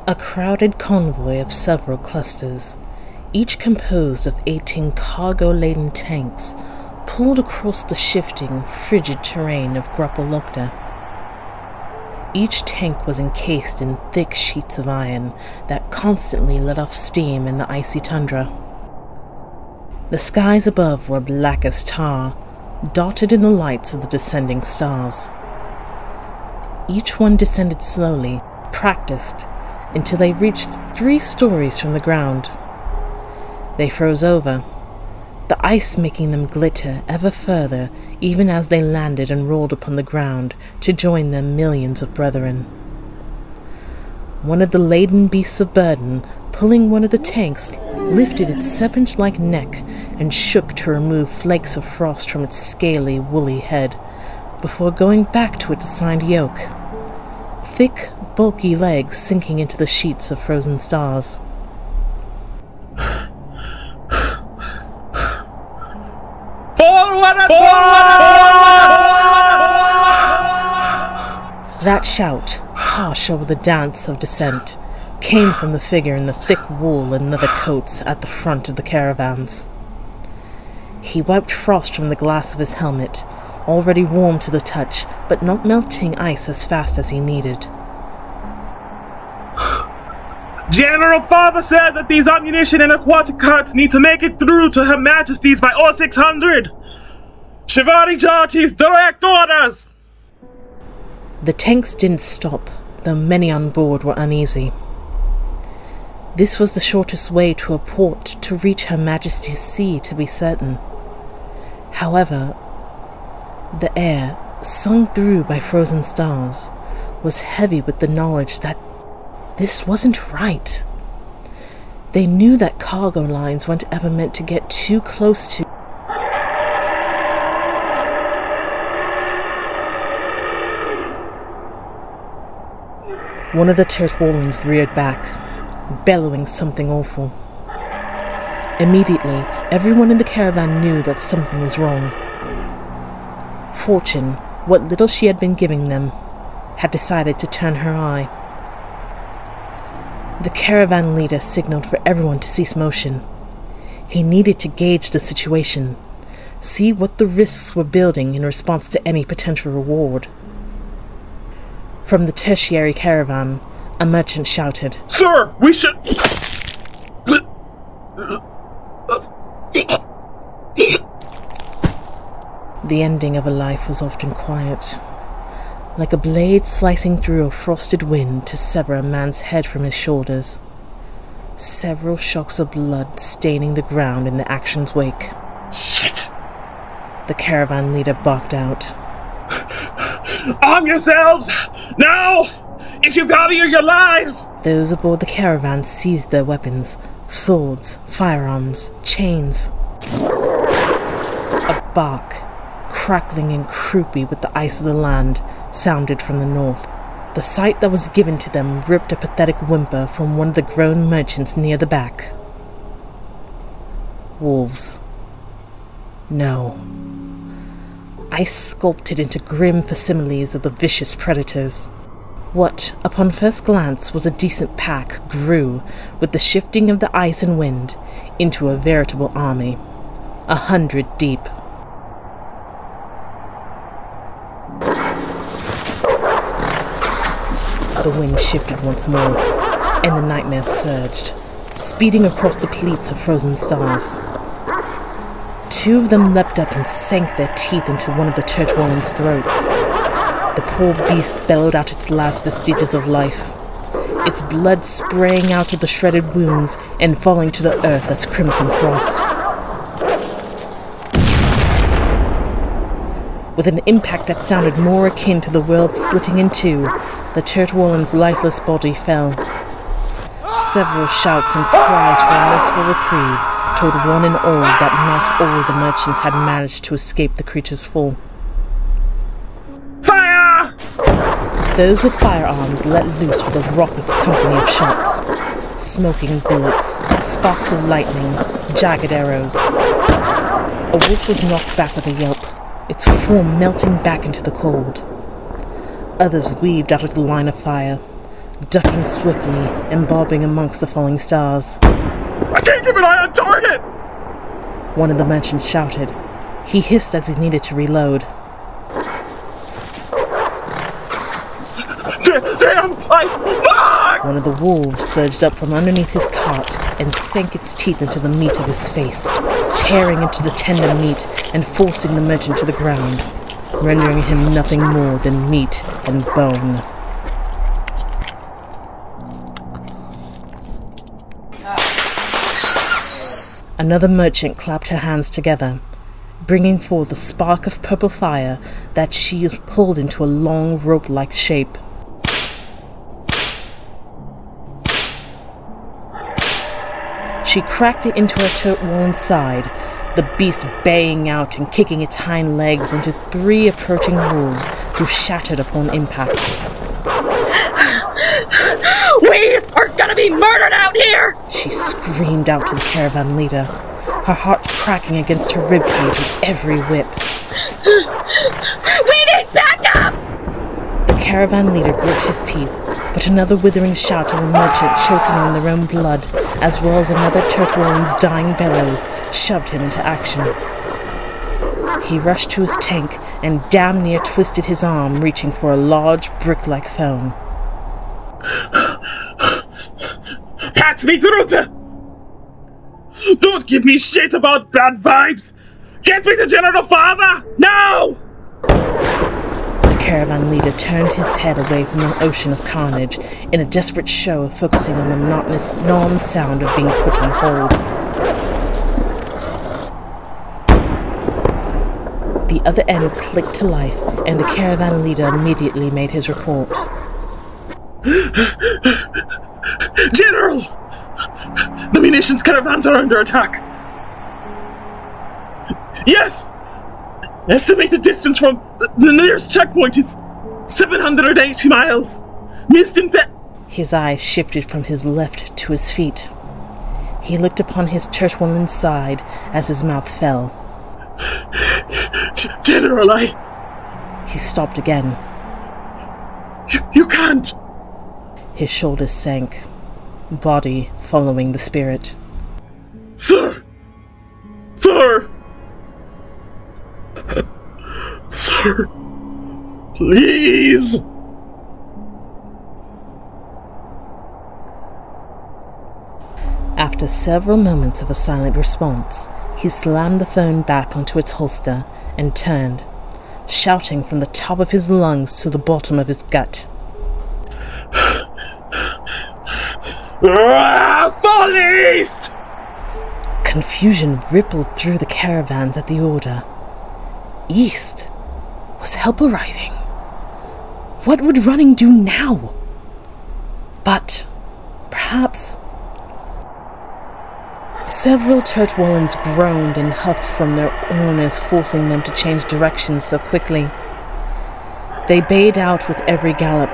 A crowded convoy of several clusters, each composed of 18 cargo-laden tanks, pulled across the shifting, frigid terrain of Gruppalokta. Each tank was encased in thick sheets of iron that constantly let off steam in the icy tundra. The skies above were black as tar, dotted in the lights of the descending stars. Each one descended slowly, practiced, until they reached 3 stories from the ground. They froze over, the ice making them glitter ever further even as they landed and rolled upon the ground to join their millions of brethren. One of the laden beasts of burden, pulling one of the tanks, lifted its serpent-like neck and shook to remove flakes of frost from its scaly, woolly head, before going back to its assigned yoke. Thick, bulky legs sinking into the sheets of frozen stars. Forward! That shout, harsh over the dance of descent, came from the figure in the thick wool and leather coats at the front of the caravans. He wiped frost from the glass of his helmet, already warm to the touch, but not melting ice as fast as he needed. General Father said that these ammunition and aquatic carts need to make it through to Her Majesty's by 0600. Shivari Jati's direct orders! The tanks didn't stop, though many on board were uneasy. This was the shortest way to a port to reach Her Majesty's sea, to be certain. However, the air, sung through by frozen stars, was heavy with the knowledge that this wasn't right. They knew that cargo lines weren't ever meant to get too close to. One of the Turtwallans reared back, bellowing something awful. Immediately, everyone in the caravan knew that something was wrong. Fortune, what little she had been giving them, had decided to turn her eye. The caravan leader signaled for everyone to cease motion. He needed to gauge the situation, see what the risks were building in response to any potential reward. From the tertiary caravan, a merchant shouted, "Sir, we should..." The ending of a life was often quiet, like a blade slicing through a frosted wind to sever a man's head from his shoulders. Several shocks of blood staining the ground in the action's wake. Shit! The caravan leader barked out. "Arm yourselves! Now! If you value your lives!" Those aboard the caravan seized their weapons, swords, firearms, chains. A bark, crackling and croupy with the ice of the land, sounded from the north. The sight that was given to them ripped a pathetic whimper from one of the grown merchants near the back. Wolves. No. Ice sculpted into grim facsimiles of the vicious predators. What, upon first glance, was a decent pack grew, with the shifting of the ice and wind, into a veritable army, 100 deep. The wind shifted once more, and the nightmare surged, speeding across the pleats of frozen stars. 2 of them leapt up and sank their teeth into one of the Turtwallans' throats. The poor beast bellowed out its last vestiges of life, its blood spraying out of the shredded wounds and falling to the earth as crimson frost. With an impact that sounded more akin to the world splitting in two, the Turtwallan's lifeless body fell. Several shouts and cries for a merciful reprieve told one and all that not all the merchants had managed to escape the creature's fall. Fire! Those with firearms let loose with a raucous company of shots. Smoking bullets, sparks of lightning, jagged arrows. A wolf was knocked back with a yelp, its form melting back into the cold. Others weaved out of the line of fire, ducking swiftly and bobbing amongst the falling stars. I can't keep an eye on target! One of the merchants shouted. He hissed as he needed to reload. Damn! Fuck! One of the wolves surged up from underneath his cart and sank its teeth into the meat of his face, tearing into the tender meat and forcing the merchant to the ground, rendering him nothing more than meat and bone. Another merchant clapped her hands together, bringing forth a spark of purple fire that she pulled into a long rope-like shape. She cracked it into her turret wall inside, the beast baying out and kicking its hind legs into 3 approaching wolves who shattered upon impact. We are gonna be murdered out here! She screamed out to the caravan leader, her heart cracking against her ribcage with every whip. We need backup! The caravan leader grit his teeth, but another withering shout of a merchant choking on their own blood, as well as another Turtwallen's dying bellows, shoved him into action. He rushed to his tank and damn near twisted his arm, reaching for a large brick-like phone. Patch me through the... Don't give me shit about bad vibes! Get me to General Father! Now! The caravan leader turned his head away from the ocean of carnage in a desperate show of focusing on the monotonous non-sound of being put on hold. The other end clicked to life, and the caravan leader immediately made his report. General! The munitions caravans are under attack! Yes! Estimated distance from the nearest checkpoint is 780 miles! Missed in His eyes shifted from his left to his feet. He looked upon his Turtwallen side as his mouth fell. General, He stopped again. You can't! His shoulders sank, body following the spirit. Sir! Sir! Sir! Please! After several moments of a silent response, he slammed the phone back onto its holster and turned, shouting from the top of his lungs to the bottom of his gut. Fall east! Confusion rippled through the caravans at the order. East? Was help arriving? What would running do now? But perhaps... Several Turtwallens groaned and huffed from their illness, forcing them to change directions so quickly. They bayed out with every gallop,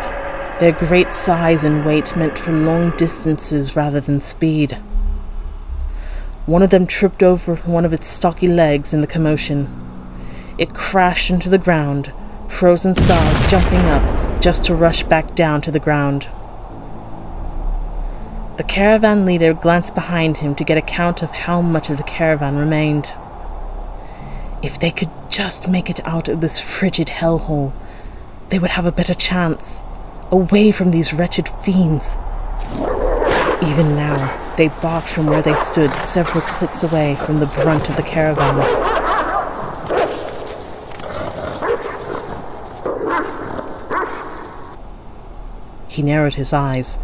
their great size and weight meant for long distances rather than speed. One of them tripped over one of its stocky legs in the commotion. It crashed into the ground, frozen stars jumping up just to rush back down to the ground. The caravan leader glanced behind him to get a count of how much of the caravan remained. If they could just make it out of this frigid hellhole, they would have a better chance, away from these wretched fiends. Even now, they barked from where they stood several clicks away from the brunt of the caravans. He narrowed his eyes,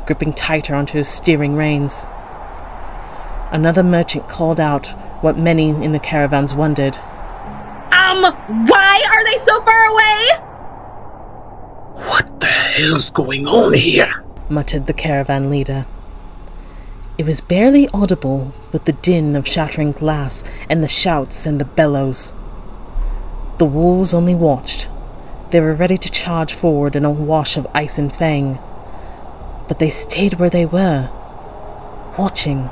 gripping tighter onto his steering reins. Another merchant called out what many in the caravans wondered. Why are they so far away? What the hell's going on here? Muttered the caravan leader. It was barely audible with the din of shattering glass and the shouts and the bellows. The wolves only watched. They were ready to charge forward in a wash of ice and fang. But they stayed where they were, watching.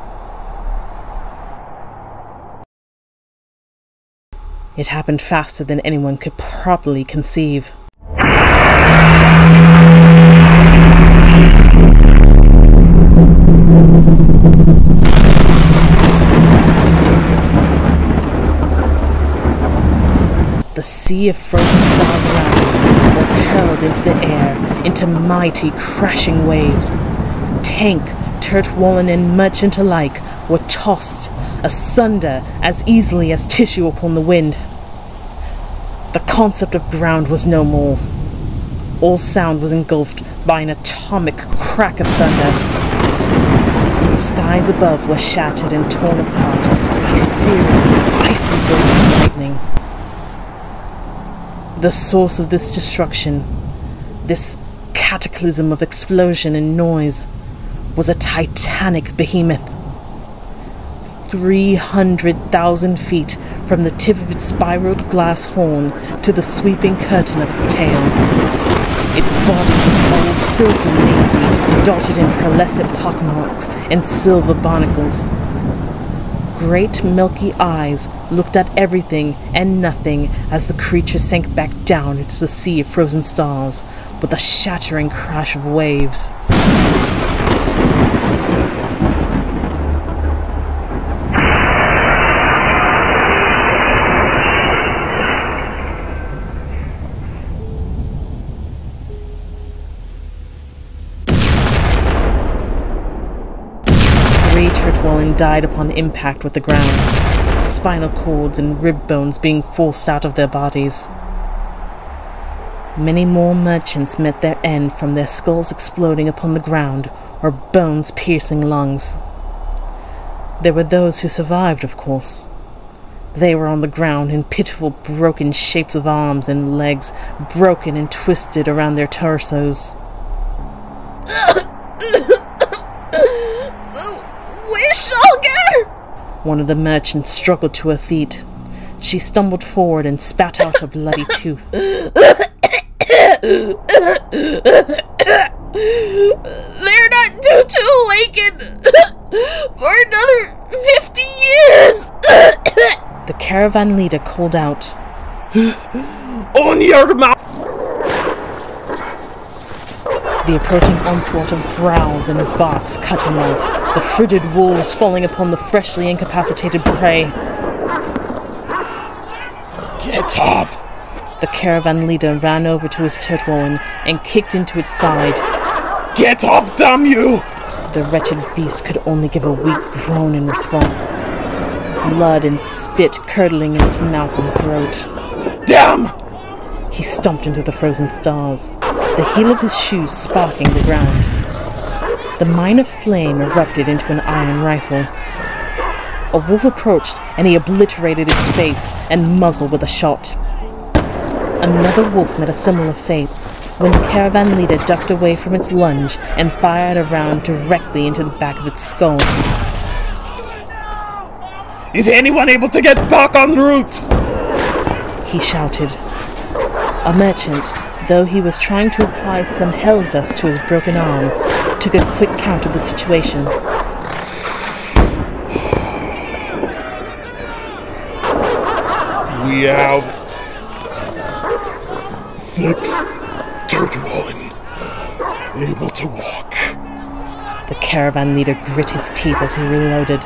It happened faster than anyone could properly conceive. The sea of frozen stars around him was hurled into the air, into mighty crashing waves. Tank, Turtwallen and merchant alike were tossed asunder as easily as tissue upon the wind. The concept of ground was no more. All sound was engulfed by an atomic crack of thunder. The skies above were shattered and torn apart by searing, icy bolts of lightning. The source of this destruction, this cataclysm of explosion and noise, was a titanic behemoth. 300,000 feet from the tip of its spiraled glass horn to the sweeping curtain of its tail. Its body was all silken navy, dotted in pearlescent pockmarks and silver barnacles. Great milky eyes looked at everything and nothing as the creature sank back down into the sea of frozen stars with a shattering crash of waves. 3 Turtwallen died upon impact with the ground, spinal cords and rib bones being forced out of their bodies. Many more merchants met their end from their skulls exploding upon the ground or bones piercing lungs. There were those who survived, of course. They were on the ground in pitiful broken shapes of arms and legs, broken and twisted around their torsos. One of the merchants struggled to her feet. She stumbled forward and spat out a bloody tooth. They're not due to awaken for another 50 years. The caravan leader called out, "On your mouth!" The approaching onslaught of growls and barks cut him off, the frigid wolves falling upon the freshly incapacitated prey. Get up! The caravan leader ran over to his Turtwallen and kicked into its side. Get up, damn you! The wretched beast could only give a weak groan in response, blood and spit curdling in its mouth and throat. Damn! He stomped into the frozen stars, the heel of his shoe sparking the ground. The mine of flame erupted into an iron rifle. A wolf approached, and he obliterated its face and muzzle with a shot. Another wolf met a similar fate when the caravan leader ducked away from its lunge and fired a round directly into the back of its skull. Is anyone able to get back en route? He shouted. A merchant, though he was trying to apply some hell dust to his broken arm, took a quick count of the situation. We have 6 Turtwallen able to walk. The caravan leader grit his teeth as he reloaded.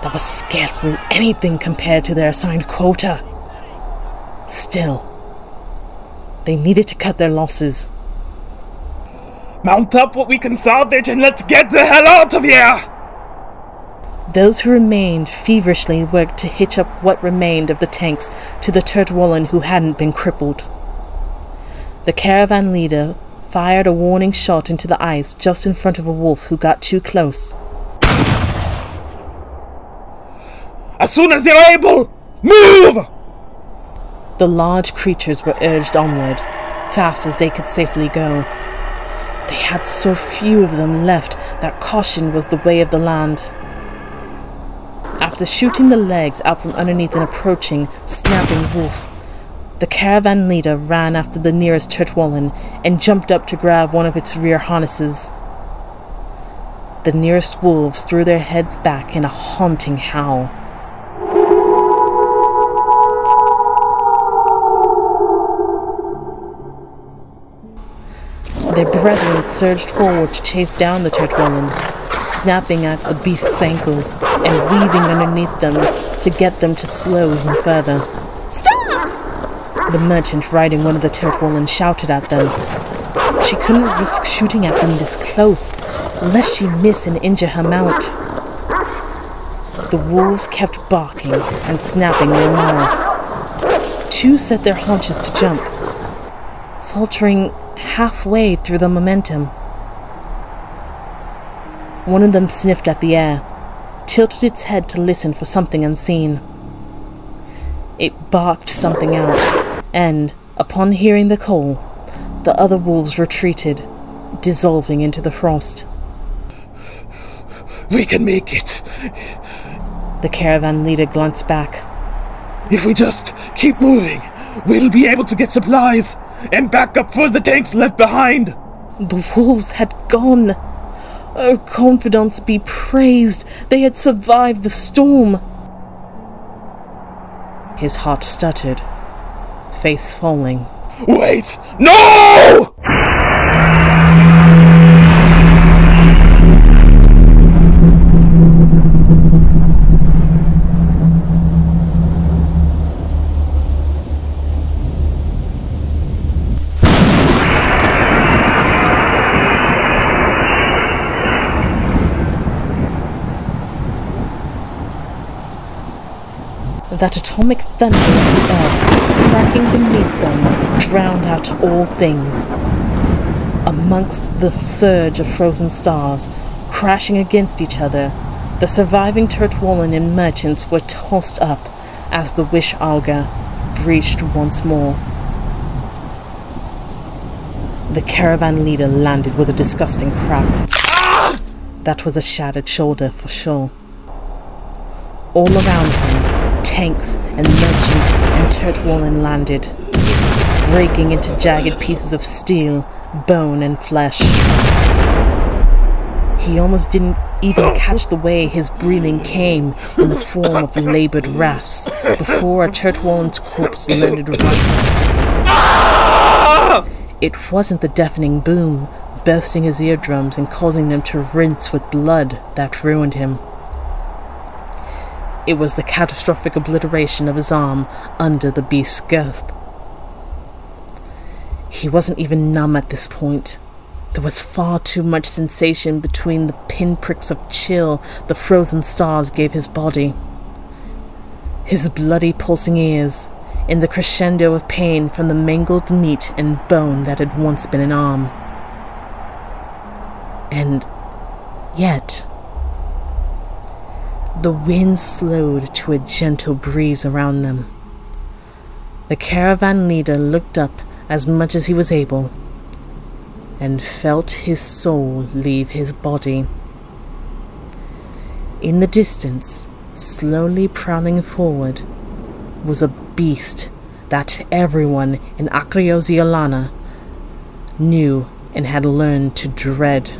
That was scarcely anything compared to their assigned quota. Still, they needed to cut their losses. Mount up what we can salvage and let's get the hell out of here! Those who remained feverishly worked to hitch up what remained of the tanks to the Turtwallen who hadn't been crippled. The caravan leader fired a warning shot into the ice just in front of a wolf who got too close. As soon as you're able, move! The large creatures were urged onward, fast as they could safely go. They had so few of them left that caution was the way of the land. After shooting the legs out from underneath an approaching, snapping wolf, the caravan leader ran after the nearest Turtwallen and jumped up to grab one of its rear harnesses. The nearest wolves threw their heads back in a haunting howl. Their brethren surged forward to chase down the Turtwollen, snapping at the beast's ankles and weaving underneath them to get them to slow even further. Stop! The merchant riding one of the Turtwollen shouted at them. She couldn't risk shooting at them this close, lest she miss and injure her mount. The wolves kept barking and snapping their maws. Two set their haunches to jump, faltering halfway through the momentum. One of them sniffed at the air, tilted its head to listen for something unseen. It barked something out, and, upon hearing the call, the other wolves retreated, dissolving into the frost. We can make it. The caravan leader glanced back. If we just keep moving, we'll be able to get supplies and back up for the tanks left behind. The wolves had gone. Our confidants be praised. They had survived the storm. His heart stuttered, face falling. Wait! No! That atomic thunder of the earth, cracking beneath them, drowned out all things. Amongst the surge of frozen stars, crashing against each other, the surviving Turtwollen and merchants were tossed up as the Wish Auga breached once more. The caravan leader landed with a disgusting crack. That was a shattered shoulder for sure. All around him, tanks and merchants and Turtwollen landed, breaking into jagged pieces of steel, bone and flesh. He almost didn't even catch the way his breathing came in the form of laboured rasps before a Turtwollen's corpse landed right next to him. It wasn't the deafening boom, bursting his eardrums and causing them to rinse with blood, that ruined him. It was the catastrophic obliteration of his arm under the beast's girth. He wasn't even numb at this point. There was far too much sensation between the pinpricks of chill the frozen stars gave his body. His bloody pulsing ears, in the crescendo of pain from the mangled meat and bone that had once been an arm. And yet, the wind slowed to a gentle breeze around them. The caravan leader looked up as much as he was able, and felt his soul leave his body. In the distance, slowly prowling forward, was a beast that everyone in Acryoziolana knew and had learned to dread.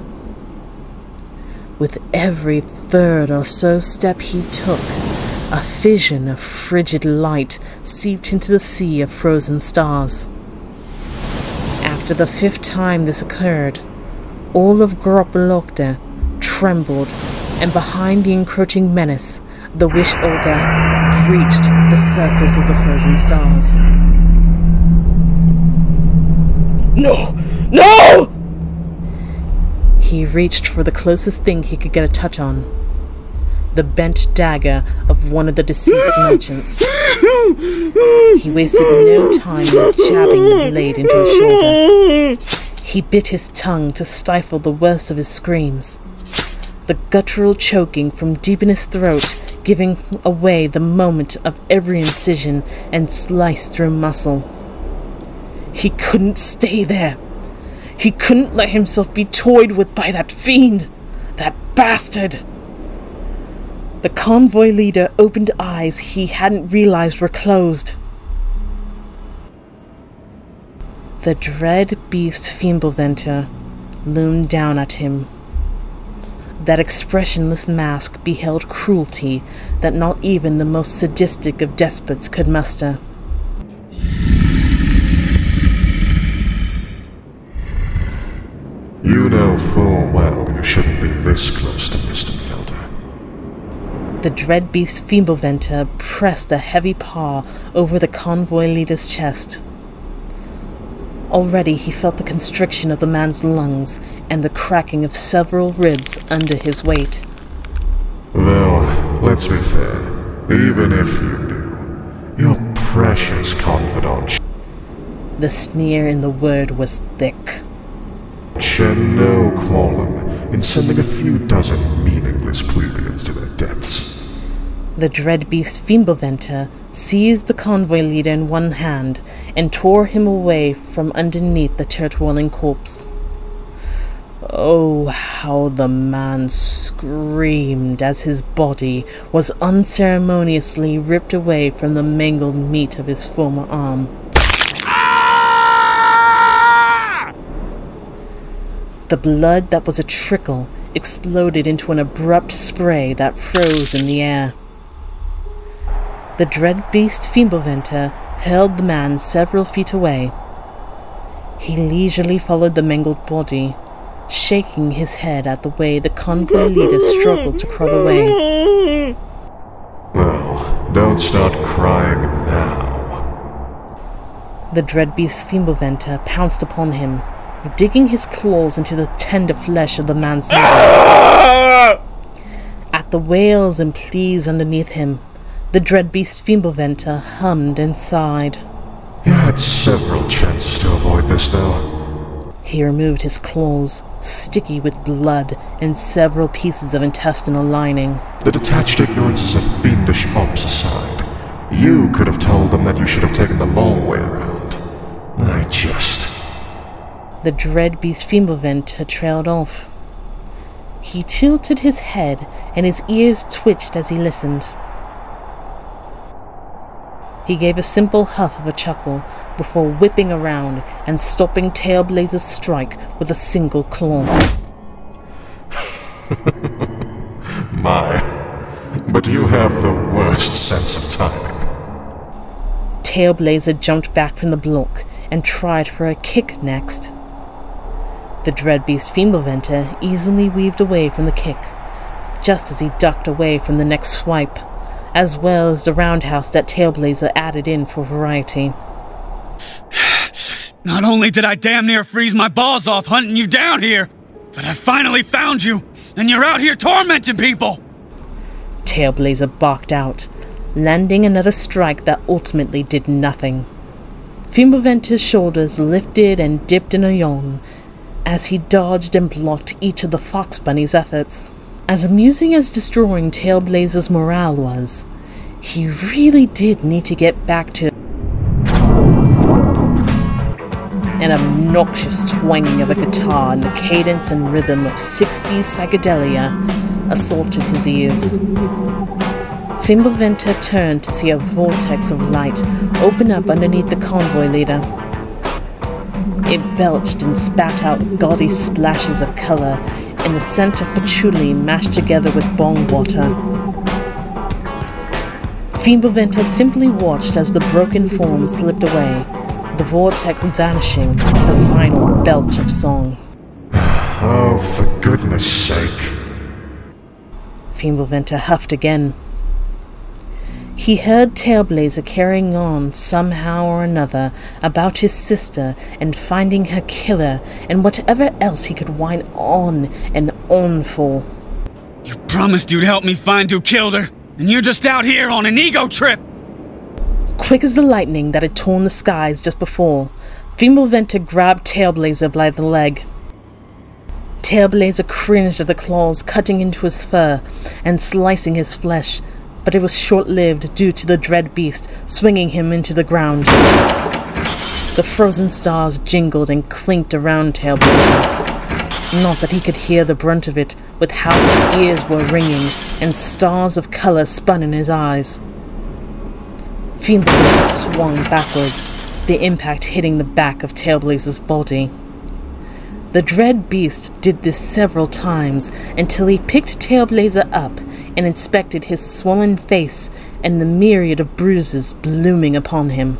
With every third or so step he took, a fission of frigid light seeped into the sea of frozen stars. After the 5th time this occurred, all of Gropolokta trembled, and behind the encroaching menace, the Wish Auga breached the surface of the frozen stars. No! No! He reached for the closest thing he could get a touch on, the bent dagger of one of the deceased merchants. He wasted no time in jabbing the blade into his shoulder. He bit his tongue to stifle the worst of his screams, the guttural choking from deep in his throat giving away the moment of every incision and slice through muscle. He couldn't stay there. He couldn't let himself be toyed with by that fiend, that bastard. The convoy leader opened eyes he hadn't realized were closed. The dread beast Fimbulventir loomed down at him. That expressionless mask beheld cruelty that not even the most sadistic of despots could muster. You know full well you shouldn't be this close to Mr. Felder. The dread beast Fimbulventir pressed a heavy paw over the convoy leader's chest. Already he felt the constriction of the man's lungs and the cracking of several ribs under his weight. Though, let's be fair, even if you knew, your precious confidant The sneer in the word was thick. shed no qualm in sending a few dozen meaningless plebeians to their deaths. The dread beast Fimbulventir seized the convoy leader in one hand and tore him away from underneath the church-walling corpse. Oh, how the man screamed as his body was unceremoniously ripped away from the mangled meat of his former arm. The blood that was a trickle exploded into an abrupt spray that froze in the air. The dread beast Fimbulventir hurled the man several feet away. He leisurely followed the mangled body, shaking his head at the way the convoy leader struggled to crawl away. Well, don't start crying now. The dread beast Fimbulventir pounced upon him, digging his claws into the tender flesh of the man's mother. At the wails and pleas underneath him, the dread beast Fimbulventir hummed and sighed. You had several chances to avoid this, though. He removed his claws, sticky with blood and several pieces of intestinal lining. The detached ignorances of fiendish fops aside, you could have told them that you should have taken the long way around. The dread beast Fimbulventir trailed off. He tilted his head and his ears twitched as he listened. He gave a simple huff of a chuckle before whipping around and stopping TailBlazer's strike with a single claw. My, but you have the worst sense of timing. TailBlazer jumped back from the block and tried for a kick next. The dread beast Fimbulventir easily weaved away from the kick, just as he ducked away from the next swipe, as well as the roundhouse that TailBlazer added in for variety. Not only did I damn near freeze my balls off hunting you down here, but I finally found you, and you're out here tormenting people! TailBlazer barked out, landing another strike that ultimately did nothing. Fimbulventir's shoulders lifted and dipped in a yawn as he dodged and blocked each of the Fox Bunny's efforts. As amusing as destroying TailBlazer's morale was, he really did need to get back to an obnoxious twanging of a guitar and the cadence and rhythm of 60s psychedelia assaulted his ears. Fimbulventir turned to see a vortex of light open up underneath the convoy leader. It belched and spat out gaudy splashes of color and the scent of patchouli mashed together with bong water. Fimbulventir simply watched as the broken form slipped away, the vortex vanishing with a final belch of song. Oh, for goodness sake. Fimbulventir huffed again. He heard TailBlazer carrying on somehow or another about his sister and finding her killer and whatever else he could whine on and on for. You promised you'd help me find who killed her, and you're just out here on an ego trip! Quick as the lightning that had torn the skies just before, Fimbulventir grabbed TailBlazer by the leg. TailBlazer cringed at the claws cutting into his fur and slicing his flesh, but it was short-lived due to the dread beast swinging him into the ground. The frozen stars jingled and clinked around TailBlazer. Not that he could hear the brunt of it, with how his ears were ringing and stars of color spun in his eyes. Fimbulventir swung backwards, the impact hitting the back of TailBlazer's body. The dread beast did this several times until he picked TailBlazer up and inspected his swollen face and the myriad of bruises blooming upon him.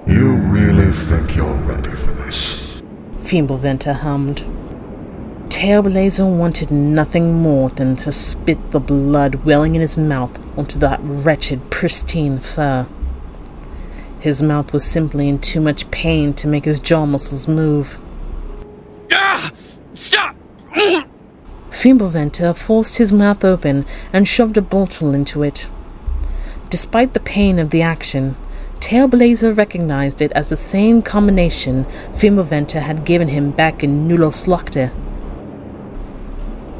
You really think you're ready for this? Fimbulventir hummed. TailBlazer wanted nothing more than to spit the blood welling in his mouth onto that wretched, pristine fur. His mouth was simply in too much pain to make his jaw muscles move. Ah! Stop! Fimbulventir forced his mouth open and shoved a bottle into it. Despite the pain of the action, TailBlazer recognized it as the same combination Fimbulventir had given him back in Nulloslakte.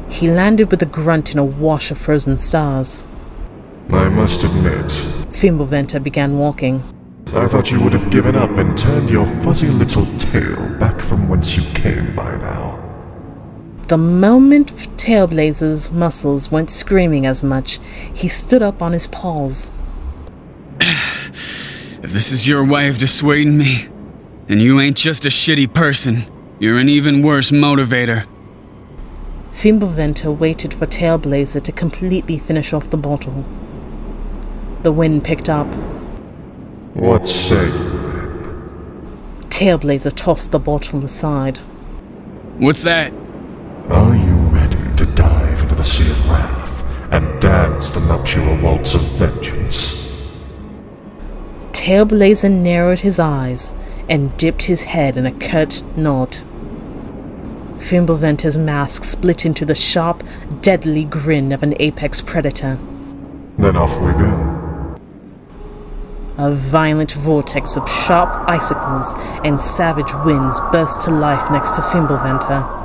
He landed with a grunt in a wash of frozen stars. I must admit, Fimbulventir began walking. I thought you would have given up and turned your fuzzy little tail back from whence you came by now. The moment TailBlazer's muscles went screaming as much, he stood up on his paws. If this is your way of dissuading me, then you ain't just a shitty person. You're an even worse motivator. Fimbulventir waited for TailBlazer to completely finish off the bottle. The wind picked up. What say you then? TailBlazer tossed the bottle aside. What's that? Are you ready to dive into the sea of wrath and dance the nuptial waltz of vengeance? TailBlazer narrowed his eyes and dipped his head in a curt nod. Fimbulventir's mask split into the sharp, deadly grin of an apex predator. Then off we go. A violent vortex of sharp icicles and savage winds burst to life next to Fimbulventir.